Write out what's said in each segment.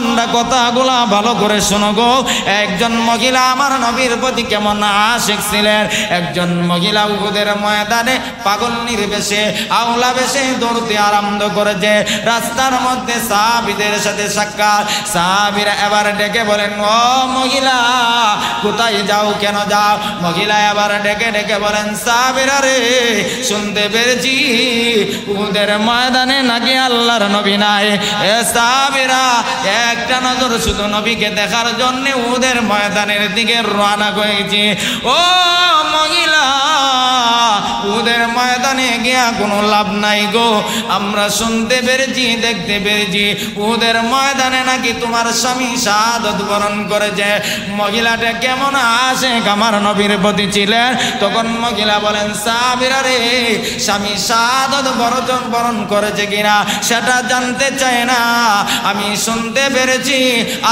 বোনরা কথাগুলা ভালো করে শোনো গো। একজন মহিলা আমার নবীর প্রতি কেমন আশিক ছিলেন। একজন মহিলা উহুদের ময়দানে পাগল নির্বেশে আওলা বেশে দৌড়তে আরম্ভ করেছে। রাস্তার মধ্যে সাহাবীদের সাথে সাক্ষাৎ। সাহাবীরা এবার ডেকে বলেন, ও মহিলা কোথায় যাও, কেন যাও? মহিলা এবার ডেকে ডেকে বলেন, সাহাবীরা রে শুনতে পেরেছি উহুদের ময়দানে নাকি আল্লাহর নবী নাই। এ সাহাবীরা একটা নজর শুধু নবীকে দেখার জন্য উহুদের ময়দানের দিকে রওনা হয়েছে। ও মহিলা উহুদের ময়দানে গিয়া কোনো লাভ নাই গো। আমরা শুনতে পেরেছি, দেখতে পেরেছি উহুদের ময়দানে নাকি তোমার স্বামী শাহাদাত বরণ করেছে। মহিলাটা কেমন আশিক আমার নবীর প্রতি ছিলেন। তখন মহিলা বলেন, সাহাবীরা রে স্বামী শাহাদাত বরণ করেছে কিনা সেটা জানতে চাই না, আমি শুনতে পেরেছি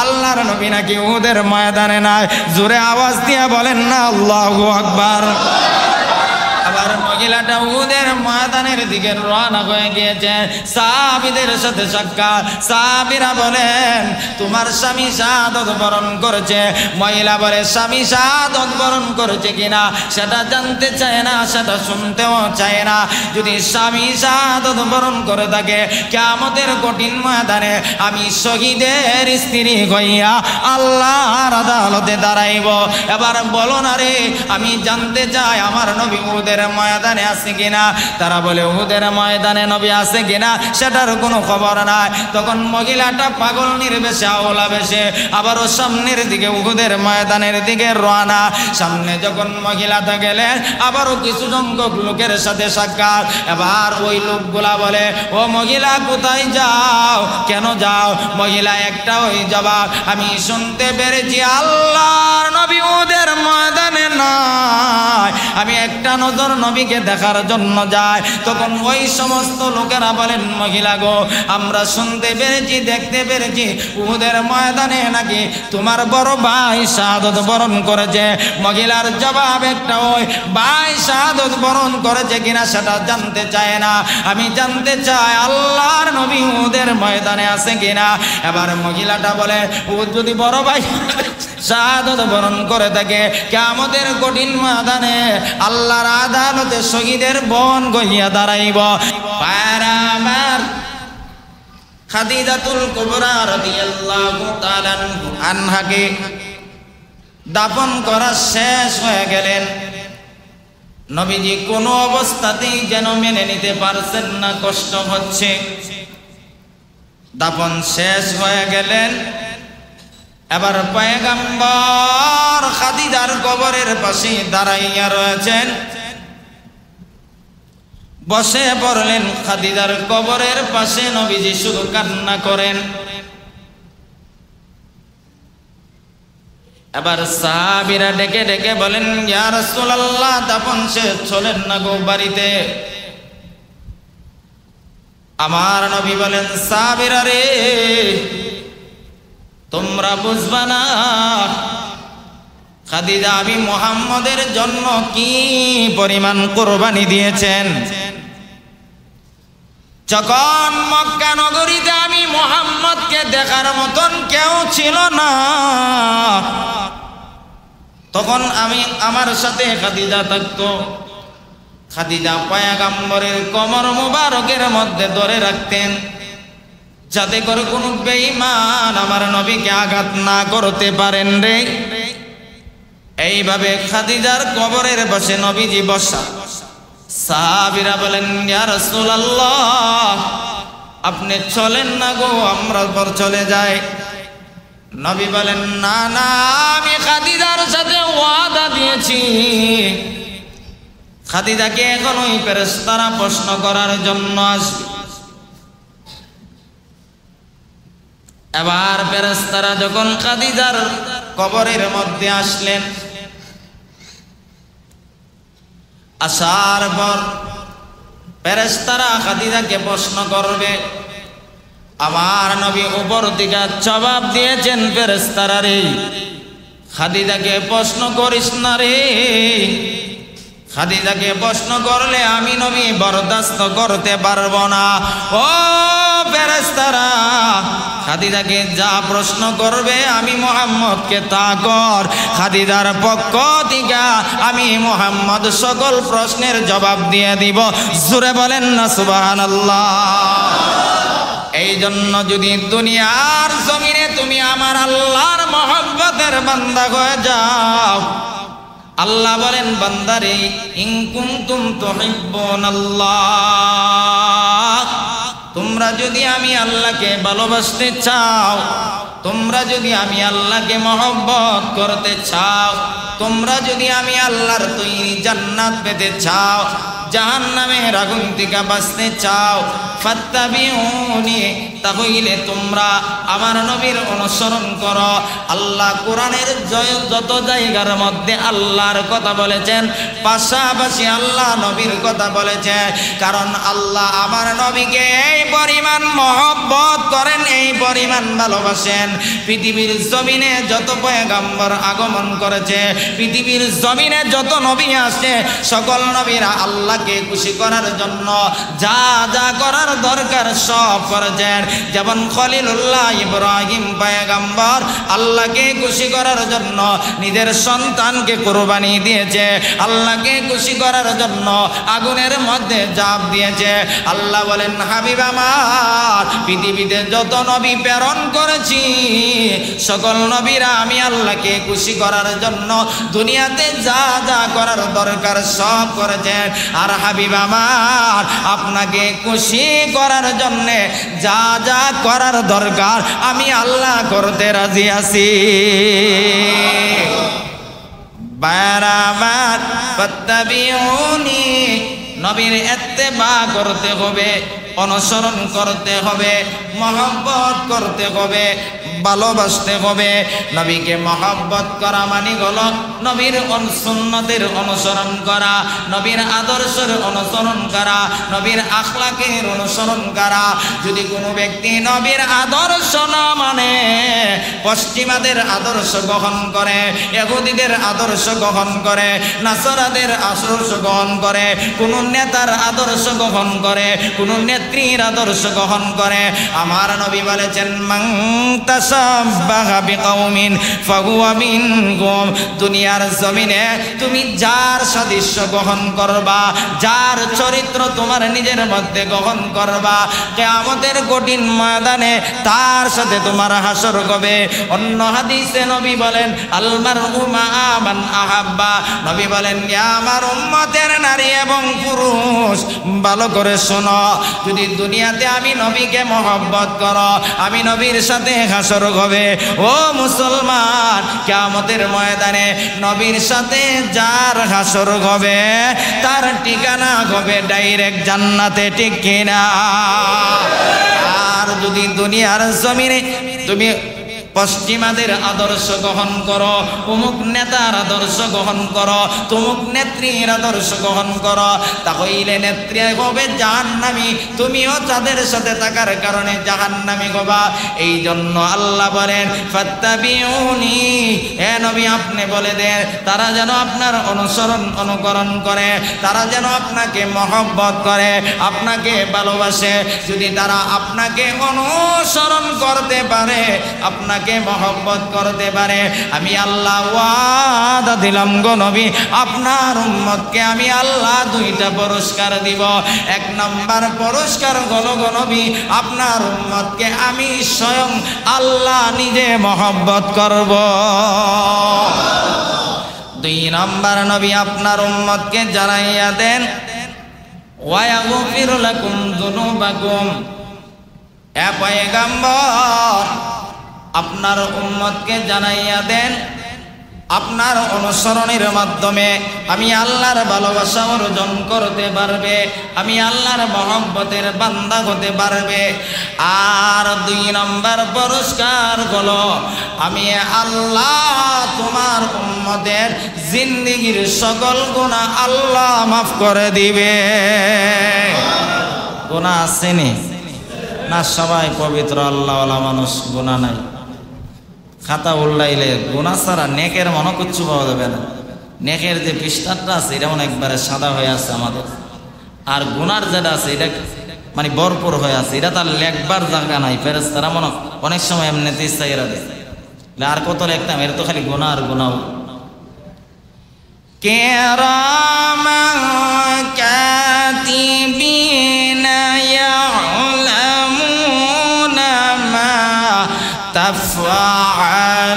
আল্লাহর নবী নাকি উহুদের ময়দানে নাই। জোরে আওয়াজ দিয়ে বলেন না আল্লাহু আকবার। আবার মহিলাটা উহুদের ময়দানের দিকে রওনা হয়ে গিয়েছে। সাহাবীদের সাথে সাক্ষাৎ। সাহাবীরা বলেন, তোমার স্বামী শাহাদাত বরণ করেছে। মহিলা বলে, স্বামী শাহাদাত বরণ করেছে কিনা সেটা জানতে চায় না, সেটা শুনতেও চায় না। যদি স্বামী শাহাদাত বরণ করে থাকে কিয়ামতের কঠিন ময়দানে আমি শহীদের স্ত্রী হইয়া আল্লাহর আদালতে দাঁড়াইব। এবার বলো না রে, আমি জানতে চাই আমার নবী উহুদের ময়দানে আছে কিনা। তারা বলে, উহুদের ময়দানে নবী আছে কিনা সেটার কোনো খবর নাই। তখন মহিলাটা পাগল নির্বেশে আওলা বেশে আবারও সামনের দিকে উহুদের ময়দানের দিকে রওনা। সামনে যখন মহিলাটা গেলেন আবারও কিছু সংখ্যক লোকের সাথে সাক্ষাৎ। এবার ওই লোকগুলা বলে, ও মহিলা কোথায় যাও, কেন যাও? মহিলা একটা ওই জবাব, আমি শুনতে পেরেছি আল্লাহর নবী উহুদের ময়দানে নাই, আমি একটা নজর নবীকে দেখার জন্য যায়। তখন ওই সমস্ত লোকেরা বলেন, মহিলা গো আমরা শুনতে পেরেছি, দেখতে পেরেছি উহুদের ময়দানে নাকি তোমার বড় ভাই শাহাদাত বরণ করেছে। মহিলার জবাব একটা, ওই ভাই শাহাদাত বরণ করেছে কিনা সেটা জানতে চায় না, আমি জানতে চাই আল্লাহর নবী উহুদের ময়দানে আছে কিনা। এবার মহিলাটা বলে, ও যদি বড় ভাই শাহাদাত বরণ করে থাকে কিয়ামতের কঠিন ময়দানে আল্লাহর আদালতে শহীদের বোন গইয়া দাঁড়াইব। পারামার খাদিজাতুল কুবরা রাদিয়াল্লাহু তাআলা আনহাকে দাফন করা শেষ হয়ে গেলেন। নবীজি কোনো অবস্থাতেই যেন মেনে নিতে পারছেন না, কষ্ট হচ্ছে। দাফন শেষ হয়ে গেলেন। এবার পয়গম্বর খাদিজার কবরের পাশে দাঁড়াইয়া রয়েছেন। বসে পড়লেন খাদিজার কবরের পাশে। নবীজি শুধু কান্না করেন। এবার সাহাবীরা ডেকে ডেকে বলেন, ইয়া রাসূলুল্লাহ দাফন শেষ, চলেন না গো বাড়িতে। আমার নবী বলেন, সাহাবীরা রে তোমরা বুঝবা না খাদিজা আমি মুহাম্মদের জন্য কি পরিমাণ কুরবানি দিয়েছেন। যখন মক্কা নগরীতে আমি মুহাম্মদকে দেখার মতন কেউ ছিল না, তখন আমার সাথে খাদিজা থাকতো। খাদিজা পয়গম্বরের কোমর মুবারকের মধ্যে ধরে রাখতেন, যাতে করে কোনো বেঈমান আমার নবীকে আঘাত না করতে পারেন রে। এইভাবে খাদিজার কবরের পাশে নবীজি বসা। সাহাবীরা বলেন, ইয়া রাসূলুল্লাহ আপনি চলেন না গো, আমরা পর চলে যাই। নবী বলেন, না না, আমি খাদিজার সাথে ওয়াদা দিয়েছি। খাদিজাকে এখন ওই ফেরেশতারা প্রশ্ন করার জন্য আসবে। এবার ফেরেশতারা যখন খাদিজার কবরের মধ্যে আসলেন, আসার পর ফেরেশতারা খাদিজাকে প্রশ্ন করবে। আমার নবী উপর থেকে জবাব দিয়েছেন, ফেরেশতারা রে খাদিজাকে প্রশ্ন করিস না রে, খাদিজাকে প্রশ্ন করলে আমি নবী বরদাস্ত করতে পারবো না। ও ফেরেশতারা খাদিজাকে যা প্রশ্ন করবে আমি মুহাম্মদকে তা কর। খাদিজার পক্ষ থেকে আমি মুহাম্মদ সকল প্রশ্নের জবাব দিয়ে দিব। জোরে বলেন না সুবহানাল্লাহ। এই জন্য যদি দুনিয়ার জমিনে তুমি আমার আল্লাহর মহব্বতের বান্দা হয়ে যাও, আল্লাহ বলেন বান্দারে ইন কুনতুম তুহিব্বুনাল্লাহ, তোমরা যদি আমি আল্লাহকে ভালোবাসতে চাও, তোমরা যদি আমি আল্লাহকে মহব্বত করতে চাও, তোমরা যদি আমি আল্লাহর তৈরি জান্নাত পেতে চাও, জাহান্নামের আগুন থেকে বাঁচতে চাও, ফাত্তাবিউনি, তাহলে তোমরা আমার নবীর অনুসরণ করো। আল্লাহ কোরআনের যত জায়গার মধ্যে আল্লাহর কথা বলেছেন, পাশাপাশি আল্লাহ নবীর কথা বলেছেন। কারণ আল্লাহ আমার নবীকে এই পরিমাণ মহব্বত করেন, এই পরিমাণ ভালোবাসেন। পৃথিবীর জমিনে যত পয়গম্বর আগমন করেছে, পৃথিবীর জমিনে যত নবী আসে, সকল নবীরা আল্লাহকে খুশি করার জন্য যা যা করার দরকার সব করেছেন। যেমন খলিলুল্লাহ ইব্রাহিম পয়গম্বর আল্লাহকে খুশি করার জন্য নিজের সন্তানকে কুরবানি দিয়েছে, আল্লাহকে খুশি করার জন্য আগুনের মধ্যে ঝাঁপ দিয়েছে। আল্লাহ বলেন হাবিব আমার, পৃথিবীতে যত নবী প্রেরণ করেছি, সকল নবীরা আমি আল্লাহকে খুশি করার জন্য দুনিয়াতে যা যা করার দরকার সব করেছেন। আর হাবিব আমার, আপনাকে খুশি করার জন্যে যা যা করার দরকার আমি আল্লাহ করতে রাজি আছি। বারাবার ফাত্তাবিউনি, নবীর ইত্তেবা করতে হবে, অনুসরণ করতে হবে, মহব্বত করতে হবে, ভালোবাসতে হবে। নবীকে মহব্বত করা মানে হলো নবীর সুন্নতের অনুসরণ করা, নবীর আদর্শের অনুসরণ করা, নবীর আখলাকের অনুসরণ করা। যদি কোনো ব্যক্তি নবীর আদর্শ না মানে, পশ্চিমাদের আদর্শ গ্রহণ করে, ইহুদিদের আদর্শ গ্রহণ করে, নাসারাদের আদর্শ গ্রহণ করে, কোন নেতার আদর্শ গ্রহণ করে, কোন নেত্রীর আদর্শ গ্রহণ করে, আমার নবী বলেছেন মান তাসাব্বাহা বিকাউমিন ফাহুয়া মিনহুম। দুনিয়ার জমিনে তুমি যার সাদৃশ্য গ্রহণ করবা, যার চরিত্র তোমার নিজের মধ্যে গ্রহণ করবা, কিয়ামতের কঠিন ময়দানে তার সাথে তোমার হাসর হবে। অন্য হাদিসে নবী বলেন আল মারউ মা মান আহাব্বা, নবী বলেন ইয়া আমার উম্মতের নারী এবং পুরুষ, ভালো করে শোনো, যদি দুনিয়াতে আমি নবীকে মহব্বত করো, আমি নবীর সাথে হাসর হবে। ও মুসলমান, কিয়ামতের ময়দানে নবীর সাথে যার হাসর হবে, তার ঠিকানা হবে ডাইরেক্ট জান্নাতে, ঠিক কিনা? আর যদি দুনিয়ার জমিনে তুমি পশ্চিমাদের আদর্শ গ্রহণ করো, অমুক নেতার আদর্শ গ্রহণ করো, তমুক নেত্রীর আদর্শ গ্রহণ করো, তাহলে নেত্রী হবে জাহান্নামী, তুমিও তাদের সাথে থাকার কারণে জাহান্নামী হবা। এই জন্য আল্লাহ বলেন ফাত্তাবিউনি, হে নবী আপনি বলে দেন তারা যেন আপনার অনুকরণ করে, তারা যেন আপনাকে মহব্বত করে, আপনাকে ভালোবাসে। যদি তারা আপনাকে অনুসরণ করতে পারে, আপনাকে মহব্বত করতে পারে, আমি আল্লাহ ওয়াদা দিলাম গো নবী, আপনার উম্মতকে আমি আল্লাহ দুইটা পুরস্কার দিব। এক নাম্বার পুরস্কার হলো গো নবী, আপনার উম্মতকে আমি স্বয়ং আল্লাহ নিজে মহব্বত করব। দুই নাম্বার নবী আপনার উম্মতকে জানাইয়া দেন ওয়া ইয়াগফির লাকুম যুনুবাকুম, এ পয়গম্বর আপনার উম্মতকে জানাইয়া দেন আপনার অনুসরণের মাধ্যমে আমি আল্লাহর ভালোবাসা অর্জন করতে পারবে, আমি আল্লাহর মহব্বতের বান্দা হতে পারবে। আর দুই নম্বর পুরস্কার হলো আমি আল্লাহ তোমার উম্মতের জিন্দেগীর সকল গুনাহ আল্লাহ মাফ করে দিবে। গুনাহ আসেনি না? সবাই পবিত্র আল্লাহওয়ালা মানুষ, গুনাহ নাই। খাতা উল্লাইলে গুনাহ ছাড়া নেকের মনে কিচ্ছু পাওয়া যাবে না। নেকের যে পৃষ্ঠাটা আছে এটা মনে একবারে সাদা হয়ে আছে আমাদের, আর গুনার যেটা আছে এটা মানে ভরপুর হয়ে আছে, এটা তার লেখবার জায়গা নাই। ফেরেশতারা মনে অনেক সময় এমনিতে ইচ্ছাইরা দেয়, আর কত লিখতাম, এর তো খালি গুনাহ আর গুনাহ। কিরামান কাতিবিনা ইয়ালামুনা মা তাফআলুন।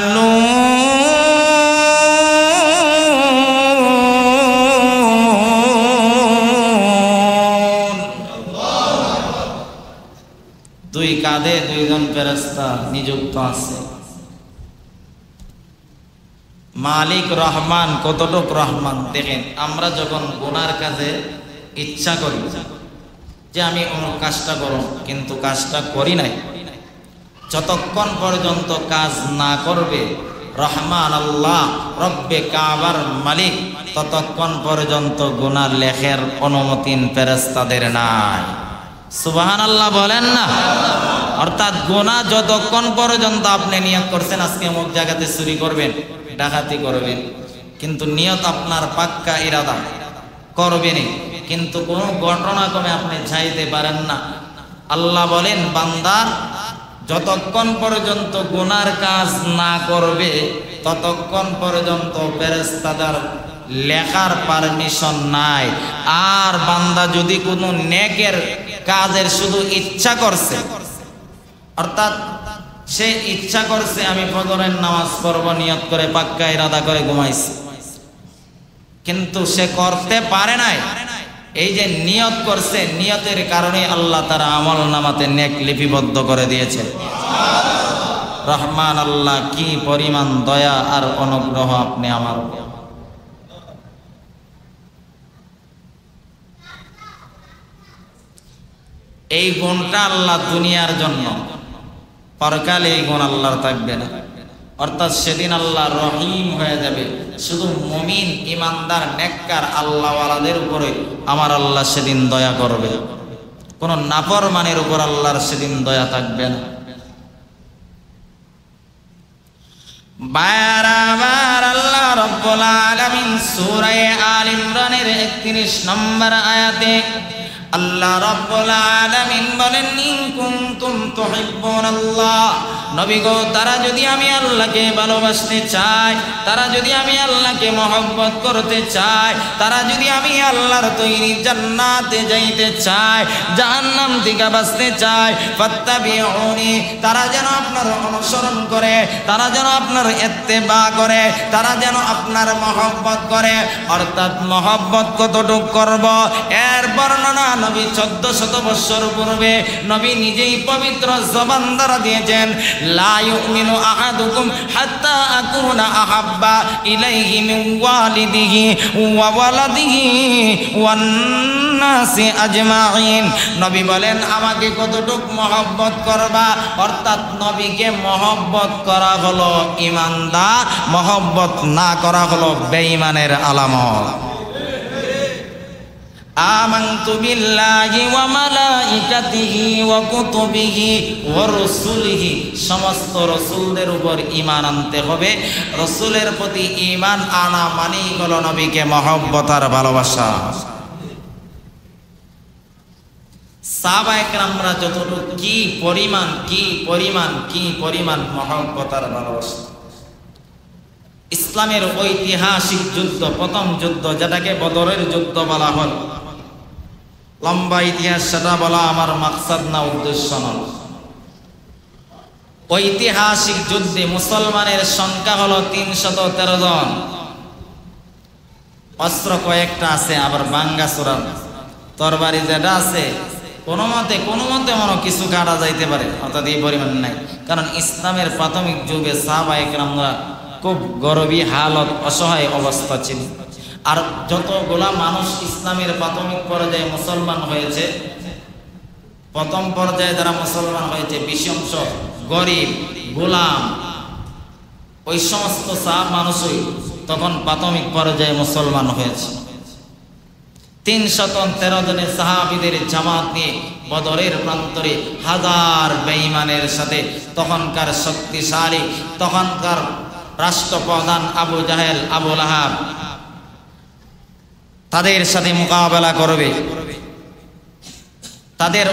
দুই কাঁধে দুইজন ফেরেশতা নিযুক্ত আছে। মালিক রহমান, কতটুক রহমান দেখেন। আমরা যখন গুনার কাজে ইচ্ছা করি যে আমি অমুক কাজটা করব, কিন্তু কাজটা করি নাই, যতক্ষণ পর্যন্ত কাজ না করবে রহমান আল্লাহ রব্বে কাবার মালিক, ততক্ষণ পর্যন্ত গুনাহ লেখার অনুমতি ফেরেশতাদের নাই। সুবহানাল্লাহ বলেন না। অর্থাৎ গুনাহ যতক্ষণ পর্যন্ত আপনি নিয়ত করছেন আজকে অমুক জায়গাতে চুরি করবেন, ডাকাতি করবেন, কিন্তু নিয়ত আপনার পাক্কা ইরাদা করবেনই, কিন্তু কোনো ঘটনাক্রমে আপনি চাইতে পারেন না। আল্লাহ বলেন বান্দা যতক্ষণ পর্যন্ত গুনার কাজ না করবে ততক্ষণ পর্যন্ত ফেরেশতাদের লেখার পারমিশন নাই। আর বান্দা যদি কোনো নেকের কাজের শুধু ইচ্ছা করছে, অর্থাৎ সে ইচ্ছা করছে আমি ফজরের নামাজ পড়ব, নিয়ত করে পাক্কা ইরাদা করে ঘুমাইছে, কিন্তু সে করতে পারে নাই, এই যে নিয়ত করছে, নিয়তের কারণে আল্লাহ তার আমল নামাতে নেক লিপিবদ্ধ করে দিয়েছে। রহমান আল্লাহ কি পরিমাণ দয়া আর অনুগ্রহ আপনি আমার উপর। এই গুণটা আল্লাহ দুনিয়ার জন্য, পরকালে এই গুণ আল্লাহর থাকবে না। অর্থাৎ সেদিন আল্লাহ রহিম হয়ে যাবে, শুধু মুমিন ইমানদার নেককার আল্লাহওয়ালাদের উপরে আমার আল্লাহ সেদিন দয়া করবে, কোন নাফরমানের উপর আল্লাহর সেদিন দয়া থাকবে না। বারবার আল্লাহ রাব্বুল আলামিন সূরা আল ইমরানের 31 নম্বর আয়াতে আল্লাহ রাব্বুল আলামিন বলেন ইন কুনতুম তুহিব্বুনাল্লাহ, নবী গো তারা যদি আমি আল্লাহকে ভালোবাসতে চায়, তারা যদি আমি আল্লাহকে মহব্বত করতে চায়, তারা যদি আমি আল্লাহর তৈরি জান্নাতে যাইতে চায়, জাহান্নাম থেকে বাঁচতে চায়, ফাত্তাবিউনি, তারা যেন আপনার অনুসরণ করে, তারা যেন আপনার ইত্তেবা করে, তারা যেন আপনার মহব্বত করে। অর্থাৎ মহব্বত কতটুকু করব এর বর্ণনা নবী 1400 বছর পূর্বে নবী নিজেই পবিত্র জবান দ্বারা দিয়েছেন। লা ইউমিনু আহাদুকুম হাত্তা আকুনা আহাব্বা ইলাইহি মিন ওয়ালিদিহি ওয়া ওয়ালাদিহি ওয়ান নাসি আজমাইন। নবী বলেন আমাকে কতটুক মহব্বত করবা, অর্থাৎ নবীকে মহব্বত করা হলো ঈমানদার, মহব্বত না করা হলো বেঈমানের আলামত। আমানতু বিল্লাহি ওয়া মালাইকাতিহি ওয়া কুতুবিহি ওয়া রাসূলিহি, সমস্ত রাসূলদের উপর ঈমান আনতে হবে। রাসূলের প্রতি ঈমান আনা মানেই হলো নবীকে মহব্বত আর ভালোবাসা। সাহাবায়ে কেরামরা যতটুকু কি পরিমাণ মহব্বত আর ভালোবাসা। ইসলামের ঐতিহাসিক যুদ্ধ, প্রথম যুদ্ধ যেটাকে বদরের যুদ্ধ বলা হয়, লম্বা ইতিহাস, সেটা বলা আমার মাকসাদ না, উদ্দেশ্য নয়। ঐতিহাসিক যুদ্ধে মুসলমানের সংখ্যা হলো 313 জন। অস্ত্র কয়েকটা আছে, আবার বাঙ্গা চূড়া তরবারি যেটা আছে কোনো মতে মনে কিছু কাটা যাইতে পারে, অর্থাৎ এই পরিমাণ নাই। কারণ ইসলামের প্রাথমিক যুগে সাহাবায়ে কেরামরা খুব গরবী হালত, অসহায় অবস্থা ছিল। আর যতগুলা মানুষ ইসলামের প্রাথমিক পর্যায়ে মুসলমান হয়েছে, প্রথম পর্যায়ে যারা মুসলমান হয়েছে 20% গরিব, গোলাম, ওই সমস্ত মানুষই তখন প্রাথমিক পর্যায়ে মুসলমান হয়েছে। 313 জনের সাহাবীদের জামাত নিয়ে বদরের প্রান্তরে হাজার বেঈমানের সাথে তখনকার শক্তিশালী, তখনকার রাষ্ট্রপ্রধান আবু জাহেল, আবু লাহাব, তাদের সাথে মোকাবেলা করবে। তাদের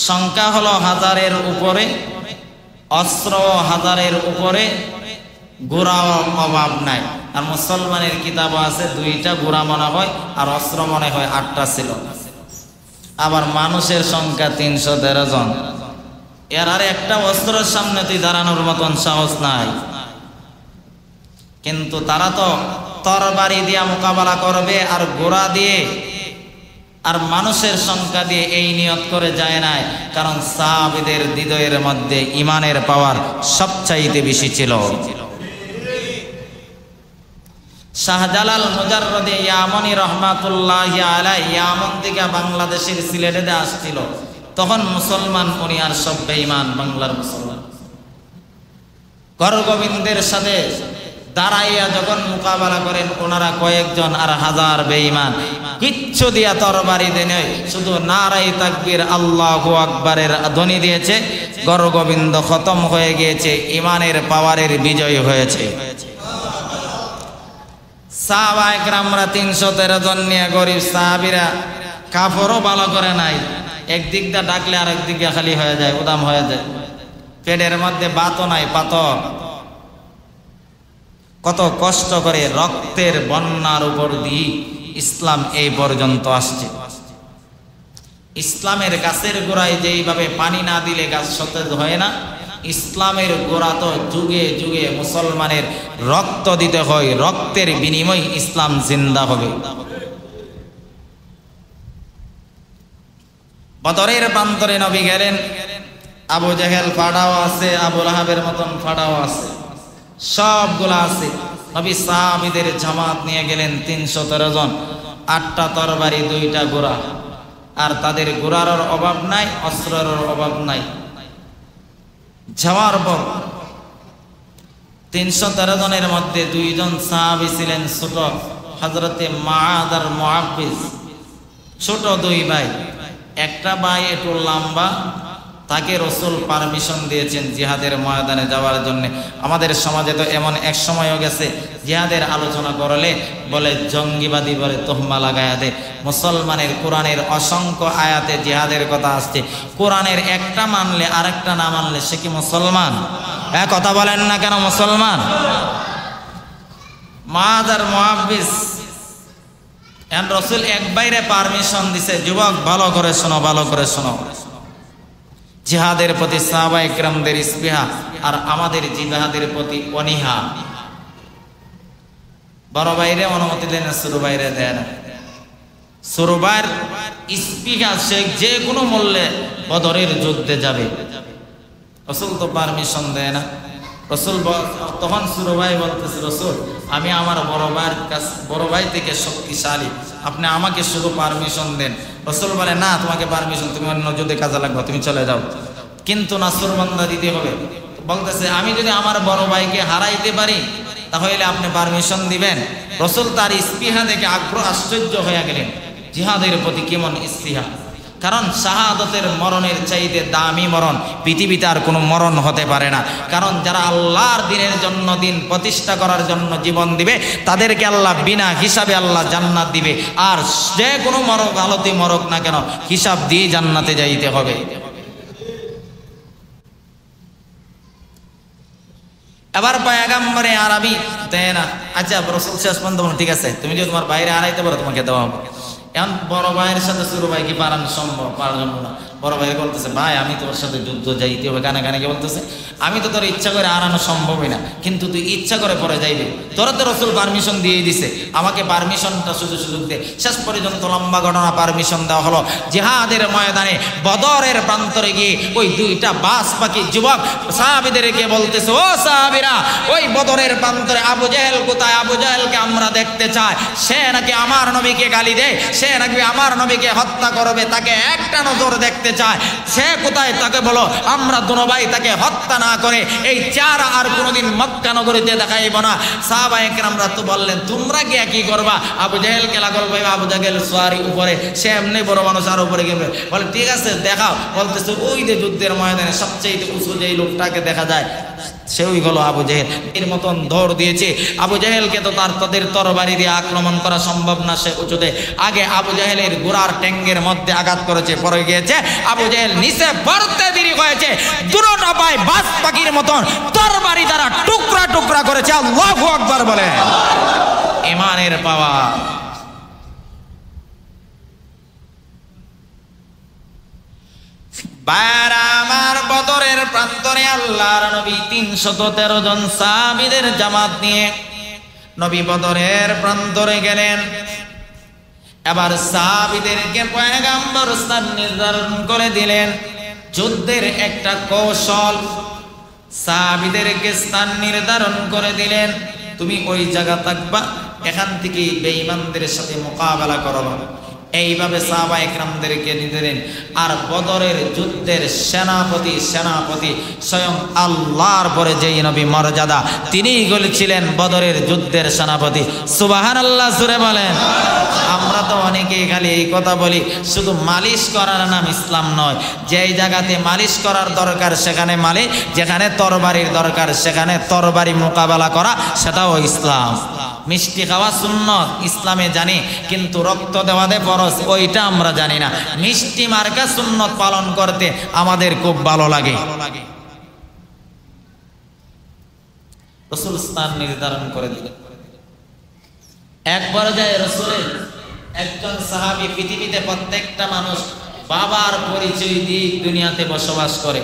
সংখ্যা হলো 1000-এর উপরে, অস্ত্র 1000-এর উপরে, ঘোড়ার অভাব নাই। আর মুসলমানের কিতাব আছে 2টা ঘোড়া মনে হয়, আর অস্ত্র মনে হয় 8টা ছিল। আবার মানুষের সংখ্যা 313 জন। এর আর একটা অস্ত্রের সামনে তুই দাঁড়ানোর মতন সাহস নাই। কিন্তু তারা তো তরবারি দিয়ে মোকাবেলা করবে আর ঘোড়া দিয়ে আর মানুষের সংখ্যা দিয়ে এই নিয়ত করে যায় নাই, কারণ সাহাবীদের হৃদয়ের মধ্যে ইমানের পাওয়ার সবচাইতে বেশি ছিল। শাহজালাল মুজাররদে ইয়ামানি রহমাতুল্লাহি আলাইহি ইয়ামান থেকে বাংলাদেশের সিলেটে আসছিল। তখন মুসলমান উনি আর সব বেঈমান বাংলার মুসলমান। করগোবিন্দের সাথে দাঁড়াইয়া যখন মোকাবেলা করেন ওনারা কয়েকজন আর 1000 বেঈমান, কিচ্ছু দিয়া তরবারি দেয় নাই, শুধু নারায়ে তাকবীর আল্লাহু আকবারের ধ্বনি দিয়েছে। করগোবিন্দ খতম হয়ে গিয়েছে, ইমানের পাওয়ারের বিজয় হয়েছে। সাহাবায়ে কেরামরা 313 জন নিয়ে, গরিব সাহাবীরা কাপড়ও ভালো করে নাই, একদিক দিয়ে ডাকলে আরেক দিক দিয়ে খালি হয়ে যায়, উদাম হয়ে যায়। পেটের মধ্যে ভাতও নাই, পাথর। কত কষ্ট করে রক্তের বন্যার উপর দিয়ে ইসলাম এই পর্যন্ত আসছে। ইসলামের গাছের গোড়ায় যেইভাবে পানি না দিলে গাছ সতেজ হয় না, ইসলামের গোড়া তো যুগে যুগে মুসলমানের রক্ত দিতে হয়, রক্তের বিনিময়ে ইসলাম জিন্দা হবে। বদরের প্রান্তরে নবী গেলেন, আবু জেহেল ফাড়াও আছে, আবু লাহাবের মতন ফাড়াও আছে, সবগুলা আছে। নবী সাহাবীদের জামাত নিয়ে গেলেন 313 জন, 8টা তরবারি, 2টা ঘোড়া। আর তাদের ঘোড়ার অভাব নাই, অস্ত্রের অভাব নাই। যাওয়ার পর 313 জনের মধ্যে 2 জন সাহাবী ছিলেন ছোট, হযরতে মুআদ আর মুআব্বিস, ছোট 2 ভাই। একটা ভাই একটু লম্বা, তাকে রাসূল পারমিশন দিয়েছেন জিহাদের ময়দানে যাওয়ার জন্য। আমাদের সমাজে তো এমন এক সময়ও গেছে, জিহাদের আলোচনা করলে বলে জঙ্গিবাদী বলে তোহমা লাগায়া দে। মুসলমানের কোরআনের অসংখ্য আয়াতে জিহাদের কথা আসছে, কোরআনের একটা মানলে আরেকটা না মানলে সে কি মুসলমান? কথা বলেন না কেন মুসলমান? মুআদ আর মুআব্বিস, রাসূল এক বাইরে পারমিশন দিছে, যুবক ভালো করে শোনো, ভালো করে শোনো। জিহাদের প্রতি সাহাবায়ে কেরামদের ইসবিহা আর আমাদের জিহাদের প্রতি অনীহা। বড় বাইরে অনুমতি দেন, ছোট বাইরে দেন। ছোট ভাইয়ের ইসবিহা, সে যে কোনো মূল্যে বদরের যুদ্ধে যাবে। রাসূল তো পারমিশন দেয় না। রাসূল তখন ছোট ভাই বলতেছে, রাসূল আমি আমার বড় ভাই থেকে শক্তিশালী, আপনি আমাকে শুধু পারমিশন দেন। রাসূল বলে, না তোমাকে পারমিশন, তুমি অন্য যুদ্ধে কাজে লাগবে, তুমি চলে যাও। কিন্তু নাসরবান্দা দিতে হবে। বলতেছে, আমি যদি আমার বড় ভাইকে হারাইতে পারি তাহলে আপনি পারমিশন দিবেন? রাসূল তার ইস্তিহা দেখে আশ্চর্য হয়ে গেলেন, জিহাদের প্রতি কেমন ইস্তিহা। কারণ শাহাদাতের মরণের চাইতে দামি মরণ পৃথিবীতে আর কোনো মরণ হতে পারে না। কারণ যারা আল্লাহর দ্বীনের জন্য, দিন প্রতিষ্ঠা করার জন্য জীবন দিবে, তাদেরকে আল্লাহ বিনা হিসাবে আল্লাহ জান্নাত দিবে। আর যে কোনো মরক আলতি মরক না কেন, হিসাব দিয়ে জান্নাতে যাইতে হবে। এবার পয়গম্বরে আরবি দেয় না। আচ্ছা রাসূল শেষ পর্যন্ত বলেন, ঠিক আছে তুমি যদি তোমার বাইরে হারাইতে পারো তোমাকে দেওয়া হবে। এখন বড় ভাইয়ের সাথে ছোট ভাই কি পারানো সম্ভব? পারলাম না। বড় ভাই বলতেছে, ভাই আমি তোর সাথে যুদ্ধ যাইতে হবে। কানে কানে কে বলতেছে, আমি তো তোর ইচ্ছা করে হারানো সম্ভবই না, কিন্তু তুই ইচ্ছা করে পরে যাইবে। তোরা তো রাসূল পারমিশন দিয়েই দিছে, আমাকে পারমিশনটা সুযোগ দে। শেষ পর্যন্ত লম্বা ঘটনা, পারমিশন দেওয়া হলো। জিহাদের ময়দানে বদরের প্রান্তরে গিয়ে ওই 2টা বাস পাখি যুবক সাহাবীদেরকে বলতেছে, ও সাহাবীরা, ওই বদরের প্রান্তরে আবু জেহেল কোথায়? আবু জেহেলকে আমরা দেখতে চাই। সে নাকি আমার নবীকে গালি দেয়, সে নাকি আমার নবীকে হত্যা করবে, তাকে একটা নজর দেখতে চায়। সে কোথায়? তাকে বলো আমরা দুনো ভাই তাকে হত্যা না করে এই চেহারা আর কোনোদিন মক্কা নগরীতে দেখাইব না। সাহাবায়ে কেরামরা তো বললেন, তোমরা গিয়ে কি করবা? আবু জেহেলকে লাগল ভাই, আবু জেহেল সোয়ারি উপরে, সে এমনি বড় মানুষ আর উপরে গেবে। বলে ঠিক আছে দেখাও। বলতেছে, ওই যে যুদ্ধের ময়দানে সবচেয়ে উঁচু যেই লোকটাকে দেখা যায় সেই হলো আবু জেহেল। এর মতন দৌড় দিয়েছে। আবু জেহেলকে তো তাদের তরবারি দিয়ে আক্রমণ করা সম্ভব না, সে উঁচুতে। আগে আবু জেহেলের গোড়ার ট্যাঙ্গের মধ্যে আঘাত করেছে, পড়ে গিয়েছে। আবু জেহেল নিচে পড়তে দেরি হয়েছে, দুটো পায় বাজ পাখির মতন তরবারি দ্বারা টুকরা টুকরা করেছে। আল্লাহু আকবার বলে। ঈমানের পাওয়ার। আমার বদরের প্রান্তরে আল্লাহর নবী 313 জন সাহাবীদের জামাত নিয়ে নবী বদরের প্রান্তরে গেলেন। এবার সাহাবীদেরকে পয়গম্বর স্থান নির্ধারণ করে দিলেন। যুদ্ধের একটা কৌশল, সাহাবীদেরকে স্থান নির্ধারণ করে দিলেন। তুমি ওই জায়গা থাকবা, এখান থেকে বেঈমানদের সাথে মোকাবেলা করবা। এইভাবে সাহাবা একরামদেরকে দিলেন। আর বদরের যুদ্ধের সেনাপতি স্বয়ং আল্লাহর পরে যেই নবী মর্যাদা, তিনিই ছিলেন বদরের যুদ্ধের সেনাপতি। সুবহানাল্লাহ জোরে বলেন। আমরা তো অনেকেই খালি এই কথা বলি, শুধু মালিশ করার নাম ইসলাম নয়। যেই জায়গাতে মালিশ করার দরকার সেখানে মালিশ, যেখানে তরবারির দরকার সেখানে তরবারি মোকাবেলা করা, সেটাও ইসলাম। মিষ্টি খাওয়া সুন্নত ইসলামে জানি, কিন্তু রক্ত দেওয়াতে ফরজ ওইটা আমরা জানি না। মিষ্টি মার্কা সুন্নত পালন করতে আমাদের খুব ভালো লাগে। রাসূল স্থান নির্ধারণ করে দিলেন। একবার যায় রাসূলের একজন সাহাবী, পৃথিবীতে প্রত্যেকটা মানুষ বাবার পরিচয় দিয়ে দুনিয়াতে বসবাস করে,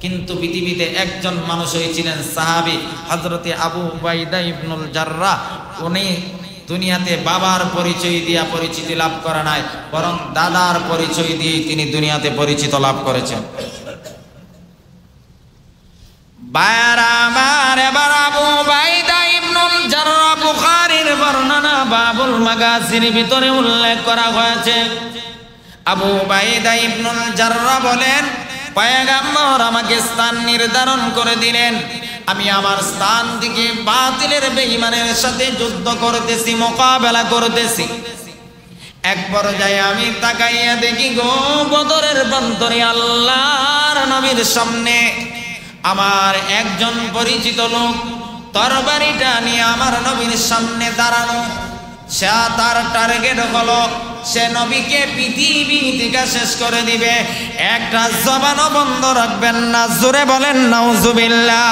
কিন্তু পৃথিবীতে একজন মানুষ হয়েছিলেন সাহাবী হযরতে আবু উবাইদা ইবনুল জাররাহ। উনি দুনিয়াতে বাবার পরিচয় দিয়া পরিচিতি লাভ করে নাই, বরং দাদার পরিচয় দিয়ে তিনি দুনিয়াতে পরিচিত লাভ করেছেন। এবার আবু উবাইদা ইবনুল জাররাহ, বুখারীর বর্ণনা বাবুল মাগাজির ভিতরে উল্লেখ করা হয়েছে। আবু উবাইদা ইবনুল জাররাহ বলেন, পয়গম্বর আমাকে স্থান নির্ধারণ করে দিলেন। আমি আমার স্থান থেকে বাতিলের বেঈমানের সাথে যুদ্ধ করতেছি, মোকাবেলা করতেছি। এক পর্যায়ে আমি তাকাইয়া দেখি গো, বদরের প্রান্তরে আল্লাহর নবীর সামনে আমার একজন পরিচিত লোক তরবারিটা নিয়ে আমার নবীর সামনে দাঁড়ানো। সে তার টার্গেট হলো সে নবীকে পৃথিবী থেকে শেষ করে দিবে। একটা জবানও বন্ধ রাখবেন না। জোরে বলেন নাউজুবিল্লাহ।